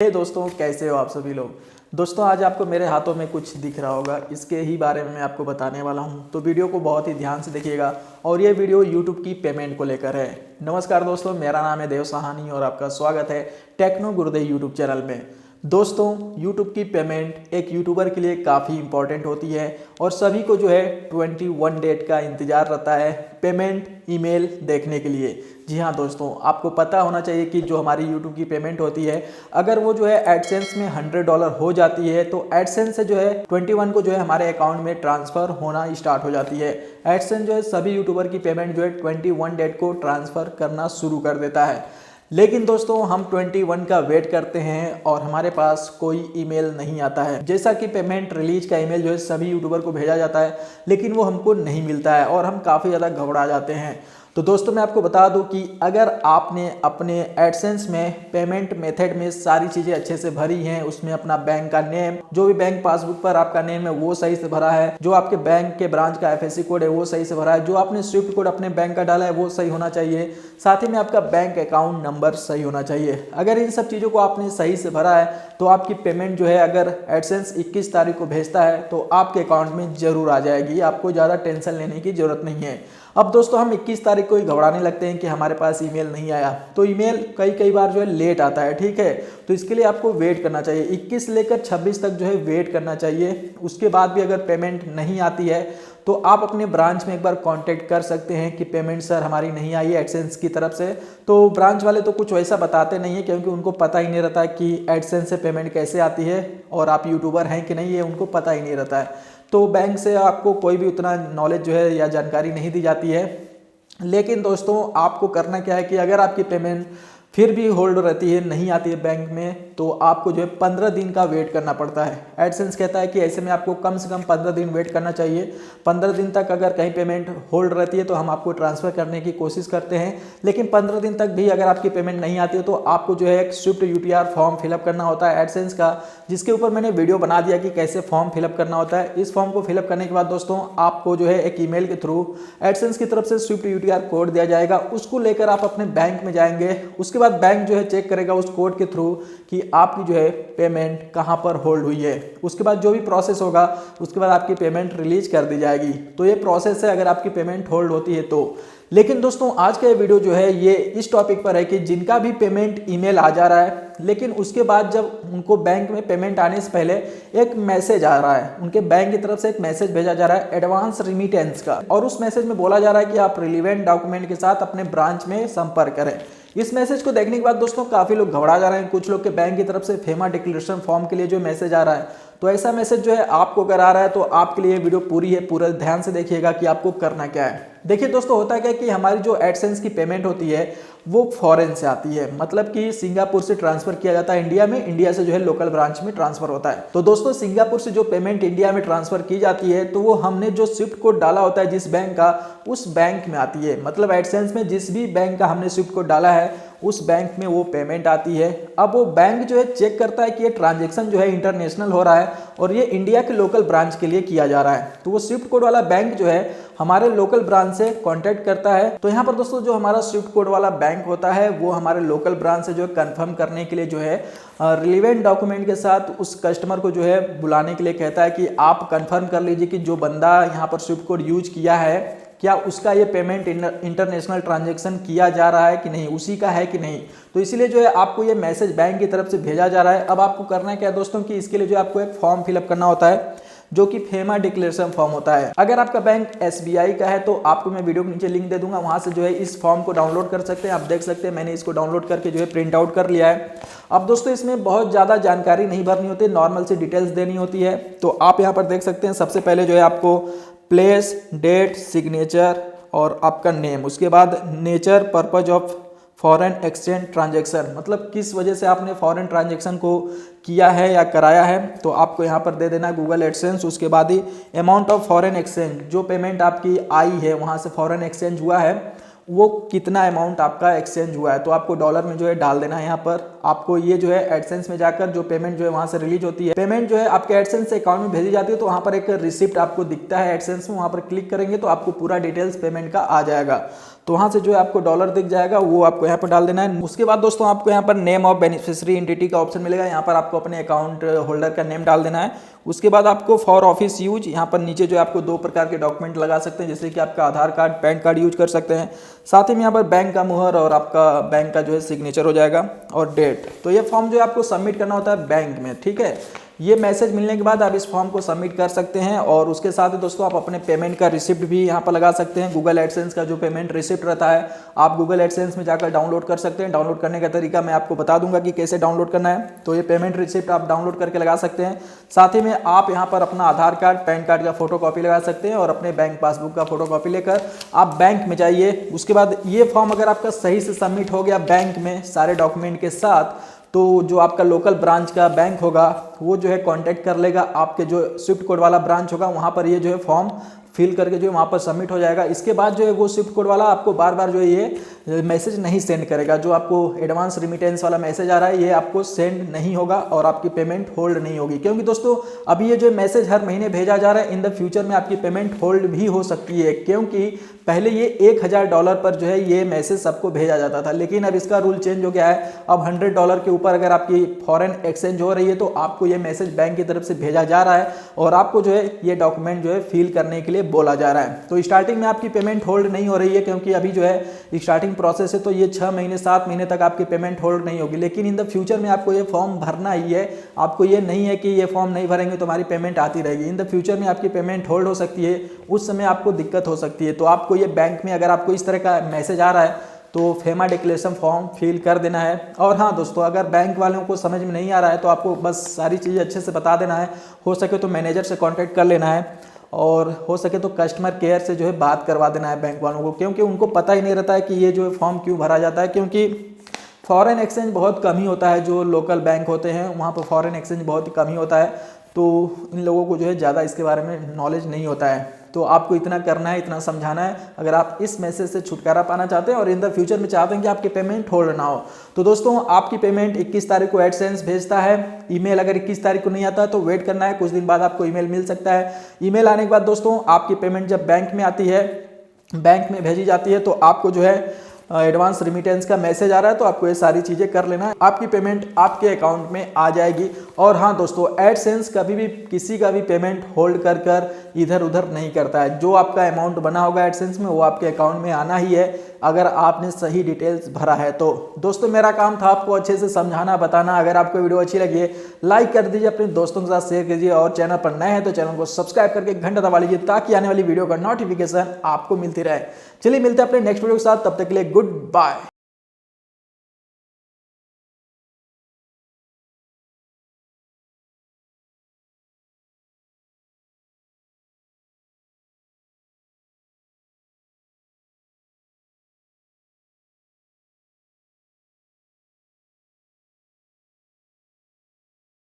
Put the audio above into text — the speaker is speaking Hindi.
हे दोस्तों, कैसे हो आप सभी लोग। दोस्तों, आज आपको मेरे हाथों में कुछ दिख रहा होगा, इसके ही बारे में मैं आपको बताने वाला हूं। तो वीडियो को बहुत ही ध्यान से देखिएगा और ये वीडियो YouTube की पेमेंट को लेकर है। नमस्कार दोस्तों, मेरा नाम है देव साहनी और आपका स्वागत है टेक्नो गुरुदेव YouTube चैनल में। दोस्तों, YouTube की पेमेंट एक यूट्यूबर के लिए काफ़ी इंपॉर्टेंट होती है और सभी को जो है 21 डेट का इंतज़ार रहता है पेमेंट ईमेल देखने के लिए। जी हाँ दोस्तों, आपको पता होना चाहिए कि जो हमारी YouTube की पेमेंट होती है, अगर वो जो है एडसेंस में $100 हो जाती है तो एडसेंस से जो है 21 को जो है हमारे अकाउंट में ट्रांसफ़र होना स्टार्ट हो जाती है। एडसेंस जो है सभी यूट्यूबर की पेमेंट जो है 21 डेट को ट्रांसफ़र करना शुरू कर देता है। लेकिन दोस्तों, हम 21 का वेट करते हैं और हमारे पास कोई ईमेल नहीं आता है। जैसा कि पेमेंट रिलीज का ईमेल जो है सभी यूट्यूबर को भेजा जाता है, लेकिन वो हमको नहीं मिलता है और हम काफ़ी ज़्यादा घबरा जाते हैं। तो दोस्तों, मैं आपको बता दूं कि अगर आपने अपने एडसेंस में पेमेंट मेथड में सारी चीज़ें अच्छे से भरी हैं, उसमें अपना बैंक का नेम, जो भी बैंक पासबुक पर आपका नेम है वो सही से भरा है, जो आपके बैंक के ब्रांच का FSC कोड है वो सही से भरा है, जो आपने स्विफ्ट कोड अपने बैंक का डाला है वो सही होना चाहिए, साथ ही में आपका बैंक अकाउंट नंबर सही होना चाहिए। अगर इन सब चीज़ों को आपने सही से भरा है तो आपकी पेमेंट जो है, अगर एडसेंस 21 तारीख को भेजता है तो आपके अकाउंट में जरूर आ जाएगी। आपको ज़्यादा टेंशन लेने की जरूरत नहीं है। अब दोस्तों, हम 21 तारीख को ही घबराने लगते हैं कि हमारे पास ईमेल नहीं आया, तो ईमेल कई बार जो है लेट आता है, ठीक है। तो इसके लिए आपको वेट करना चाहिए, 21 लेकर 26 तक जो है वेट करना चाहिए। उसके बाद भी अगर पेमेंट नहीं आती है तो आप अपने ब्रांच में एक बार कांटेक्ट कर सकते हैं कि पेमेंट सर हमारी नहीं आई है एडसेंस की तरफ से। तो ब्रांच वाले तो कुछ वैसा बताते नहीं है, क्योंकि उनको पता ही नहीं रहता कि एडसेंस से पेमेंट कैसे आती है और आप यूट्यूबर हैं कि नहीं, ये उनको पता ही नहीं रहता है। तो बैंक से आपको कोई भी उतना नॉलेज जो है या जानकारी नहीं दी जाती है। लेकिन दोस्तों, आपको करना क्या है कि अगर आपकी पेमेंट फिर भी होल्ड रहती है, नहीं आती है बैंक में, तो आपको जो है 15 दिन का वेट करना पड़ता है। एडसेंस कहता है कि ऐसे में आपको कम से कम 15 दिन वेट करना चाहिए। 15 दिन तक अगर कहीं पेमेंट होल्ड रहती है तो हम आपको ट्रांसफ़र करने की कोशिश करते हैं, लेकिन 15 दिन तक भी अगर आपकी पेमेंट नहीं आती है तो आपको जो है एक स्विफ्ट UTR फॉर्म फिलअप करना होता है एडसेंस का, जिसके ऊपर मैंने वीडियो बना दिया कि कैसे फॉर्म फिलअप करना होता है। इस फॉर्म को फिलअप करने के बाद दोस्तों, आपको जो है एक ईमेल के थ्रू एडसेंस की तरफ से स्विफ्ट UTR कोड दिया जाएगा। उसको लेकर आप अपने बैंक में जाएंगे। उसके बाद बैंक जो है चेक करेगा उस कोड के थ्रू कि आपकी जो है पेमेंट कहां पर होल्ड हुई है। उसके बाद जो भी प्रोसेस होगा उसके बाद आपकी पेमेंट रिलीज कर दी जाएगी। तो ये प्रोसेस है अगर आपकी पेमेंट होल्ड होती है तो। लेकिन दोस्तों, आज का ये वीडियो जो है ये इस टॉपिक पर है कि जिनका भी पेमेंट ईमेल आ जा रहा है, लेकिन उसके बाद जब उनको बैंक में पेमेंट आने से पहले एक मैसेज आ रहा है, उनके बैंक की तरफ से एक मैसेज भेजा जा रहा है एडवांस रिमिटेंस का, और उस मैसेज में बोला जा रहा है कि आप रिलीवेंट डॉक्यूमेंट के साथ अपने ब्रांच में संपर्क करें। इस मैसेज को देखने के बाद दोस्तों, काफ़ी लोग घबरा जा रहे हैं। कुछ लोग के बैंक की तरफ से फेमा डिक्लेरेशन फॉर्म के लिए जो मैसेज आ रहा है, तो ऐसा मैसेज जो है आपको अगर आ रहा है तो आपके लिए वीडियो पूरी है, पूरा ध्यान से देखिएगा कि आपको करना क्या है। देखिए दोस्तों, होता क्या है कि हमारी जो एडसेंस की पेमेंट होती है वो फॉरेन से आती है, मतलब कि सिंगापुर से ट्रांसफर किया जाता है इंडिया में, इंडिया से जो है लोकल ब्रांच में ट्रांसफर होता है। तो दोस्तों, सिंगापुर से जो पेमेंट इंडिया में ट्रांसफर की जाती है तो वो हमने जो स्विफ्ट कोड डाला होता है जिस बैंक का, उस बैंक में आती है। मतलब एडसेंस में जिस भी बैंक का हमने स्विफ्ट कोड डाला है उस बैंक में वो पेमेंट आती है। अब वो बैंक जो है चेक करता है कि ये ट्रांजेक्शन जो है इंटरनेशनल हो रहा है और ये इंडिया के लोकल ब्रांच के लिए किया जा रहा है। तो वो स्विफ्ट कोड वाला बैंक जो है हमारे लोकल ब्रांच से कांटेक्ट करता है। तो यहाँ पर दोस्तों, जो हमारा स्विफ्ट कोड वाला बैंक होता है वो हमारे लोकल ब्रांच से जो है कंफर्म करने के लिए जो है रिलीवेंट डॉक्यूमेंट के साथ उस कस्टमर को जो है बुलाने के लिए कहता है कि आप कंफर्म कर लीजिए कि जो बंदा यहाँ पर स्विफ्ट कोड यूज किया है, क्या उसका ये पेमेंट इंटरनेशनल ट्रांजैक्शन किया जा रहा है कि नहीं, उसी का है कि नहीं। तो इसीलिए जो है आपको ये मैसेज बैंक की तरफ से भेजा जा रहा है। अब आपको करना क्या है दोस्तों कि इसके लिए जो आपको एक फॉर्म फिलअप करना होता है, जो कि फेमा डिक्लेरेशन फॉर्म होता है। अगर आपका बैंक SBI का है तो आपको मैं वीडियो के नीचे लिंक दे दूंगा, वहां से जो है इस फॉर्म को डाउनलोड कर सकते हैं। आप देख सकते हैं मैंने इसको डाउनलोड करके जो है प्रिंट आउट कर लिया है। अब दोस्तों, इसमें बहुत ज़्यादा जानकारी नहीं भरनी होती, नॉर्मल से डिटेल्स देनी होती है। तो आप यहाँ पर देख सकते हैं, सबसे पहले जो है आपको प्लेस, डेट, सिग्नेचर और आपका नेम, उसके बाद nature, purpose of foreign exchange transaction, मतलब किस वजह से आपने फॉरेन ट्रांजैक्शन को किया है या कराया है, तो आपको यहाँ पर दे देना गूगल एडसेंस। उसके बाद ही अमाउंट ऑफ फॉरेन एक्सचेंज, जो पेमेंट आपकी आई है वहाँ से फॉरेन एक्सचेंज हुआ है वो कितना अमाउंट आपका एक्सचेंज हुआ है, तो आपको डॉलर में जो है डाल देना है यहाँ पर। आपको ये जो है एडसेंस में जाकर जो पेमेंट जो है वहां से रिलीज होती है, पेमेंट जो है आपके एडसेंस अकाउंट में भेजी जाती है, तो वहां पर एक रिसिप्ट आपको दिखता है एडसेंस में, वहां पर क्लिक करेंगे तो आपको पूरा डिटेल्स पेमेंट का आ जाएगा। तो वहां से जो है आपको डॉलर दिख जाएगा, वो आपको यहाँ पर डाल देना है। उसके बाद दोस्तों आपको यहाँ पर नेम ऑफ बेनिफिशियरी एंटिटी का ऑप्शन मिलेगा, यहाँ पर आपको अपने अकाउंट होल्डर का नेम डाल देना है। उसके बाद आपको फॉर ऑफिस यूज, यहाँ पर नीचे जो है आपको 2 प्रकार के डॉक्यूमेंट लगा सकते हैं, जैसे कि आपका आधार कार्ड, पैन कार्ड यूज कर सकते हैं। साथ ही में यहाँ पर बैंक का मुहर और आपका बैंक का जो है सिग्नेचर हो जाएगा और डेट। तो ये फॉर्म जो है आपको सबमिट करना होता है बैंक में, ठीक है। ये मैसेज मिलने के बाद आप इस फॉर्म को सबमिट कर सकते हैं और उसके साथ ही दोस्तों आप अपने पेमेंट का रिसिप्ट भी यहाँ पर लगा सकते हैं। गूगल एडसेंस का जो पेमेंट रिसिप्ट रहता है आप गूगल एडसेंस में जाकर डाउनलोड कर सकते हैं। डाउनलोड करने का तरीका मैं आपको बता दूंगा कि कैसे डाउनलोड करना है। तो ये पेमेंट रिसिप्ट आप डाउनलोड करके लगा सकते हैं। साथ ही में आप यहाँ पर अपना आधार कार्ड, पैन कार्ड का फोटो कॉपी लगा सकते हैं और अपने बैंक पासबुक का फोटो कॉपी लेकर आप बैंक में जाइए। उसके बाद ये फॉर्म अगर आपका सही से सबमिट हो गया बैंक में सारे डॉक्यूमेंट के साथ, तो जो आपका लोकल ब्रांच का बैंक होगा वो जो है कांटेक्ट कर लेगा, आपके जो स्विफ्ट कोड वाला ब्रांच होगा वहाँ पर ये जो है फॉर्म फिल करके जो है वहाँ पर सबमिट हो जाएगा। इसके बाद जो है वो स्विफ्ट कोड वाला आपको बार बार जो है ये मैसेज नहीं सेंड करेगा। जो आपको एडवांस रिमिटेंस वाला मैसेज आ रहा है ये आपको सेंड नहीं होगा और आपकी पेमेंट होल्ड नहीं होगी, क्योंकि दोस्तों अभी ये जो मैसेज हर महीने भेजा जा रहा है, इन द फ्यूचर में आपकी पेमेंट होल्ड भी हो सकती है, क्योंकि पहले ये $1000 पर जो है ये मैसेज सबको भेजा जाता था, लेकिन अब इसका रूल चेंज हो गया है। अब $100 के ऊपर अगर आपकी फॉरेन एक्सचेंज हो रही है तो आपको ये मैसेज बैंक की तरफ से भेजा जा रहा है और आपको जो है ये डॉक्यूमेंट जो है फिल करने के लिए बोला जा रहा है। तो स्टार्टिंग में आपकी पेमेंट होल्ड नहीं हो रही है, क्योंकि अभी जो है स्टार्टिंग प्रोसेस है, तो ये 6 महीने 7 महीने तक आपकी पेमेंट होल्ड नहीं होगी। लेकिन इन द फ्यूचर में आपको ये फॉर्म भरना ही है। आपको ये नहीं है कि ये फॉर्म नहीं भरेंगे तो हमारी पेमेंट आती रहेगी। इन द फ्यूचर में आपकी पेमेंट होल्ड हो सकती है, उस समय आपको दिक्कत हो सकती है। तो आपको ये बैंक में अगर आपको इस तरह का मैसेज आ रहा है तो फेमा डिक्लेरेशन फॉर्म फिल कर देना है। और हाँ दोस्तों, अगर बैंक वालों को समझ में नहीं आ रहा है तो आपको बस सारी चीज़ें अच्छे से बता देना है। हो सके तो मैनेजर से कांटेक्ट कर लेना है और हो सके तो कस्टमर केयर से जो है बात करवा देना है बैंक वालों को, क्योंकि उनको पता ही नहीं रहता है कि ये जो है फॉर्म क्यों भरा जाता है। क्योंकि फॉरेन एक्सचेंज बहुत कम ही होता है, जो लोकल बैंक होते हैं वहाँ पर फॉरेन एक्सचेंज बहुत ही कम ही होता है, तो इन लोगों को जो है ज़्यादा इसके बारे में नॉलेज नहीं होता है। तो आपको इतना करना है, इतना समझाना है, अगर आप इस मैसेज से छुटकारा पाना चाहते हैं और इन द फ्यूचर में चाहते हैं कि आपकी पेमेंट होल्ड ना हो। तो दोस्तों आपकी पेमेंट 21 तारीख को एडसेंस भेजता है। ईमेल अगर 21 तारीख को नहीं आता तो वेट करना है, कुछ दिन बाद आपको ईमेल मिल सकता है। ईमेल आने के बाद दोस्तों आपकी पेमेंट जब बैंक में आती है, बैंक में भेजी जाती है, तो आपको जो है एडवांस रिमिटेंस का मैसेज आ रहा है, तो आपको ये सारी चीज़ें कर लेना है। आपकी पेमेंट आपके अकाउंट में आ जाएगी। और हाँ दोस्तों, एडसेंस कभी भी किसी का भी पेमेंट होल्ड कर कर इधर उधर नहीं करता है। जो आपका अमाउंट बना होगा एडसेंस में वो आपके अकाउंट में आना ही है, अगर आपने सही डिटेल्स भरा है तो। दोस्तों मेरा काम था आपको अच्छे से समझाना, बताना। अगर आपको वीडियो अच्छी लगी है लाइक कर दीजिए, अपने दोस्तों के साथ शेयर कीजिए और चैनल पर नए हैं तो चैनल को सब्सक्राइब करके घंटा दबा लीजिए, ताकि आने वाली वीडियो का नोटिफिकेशन आपको मिलती रहे। चलिए मिलते हैं अपने नेक्स्ट वीडियो के साथ, तब तक के लिए गुड बाय।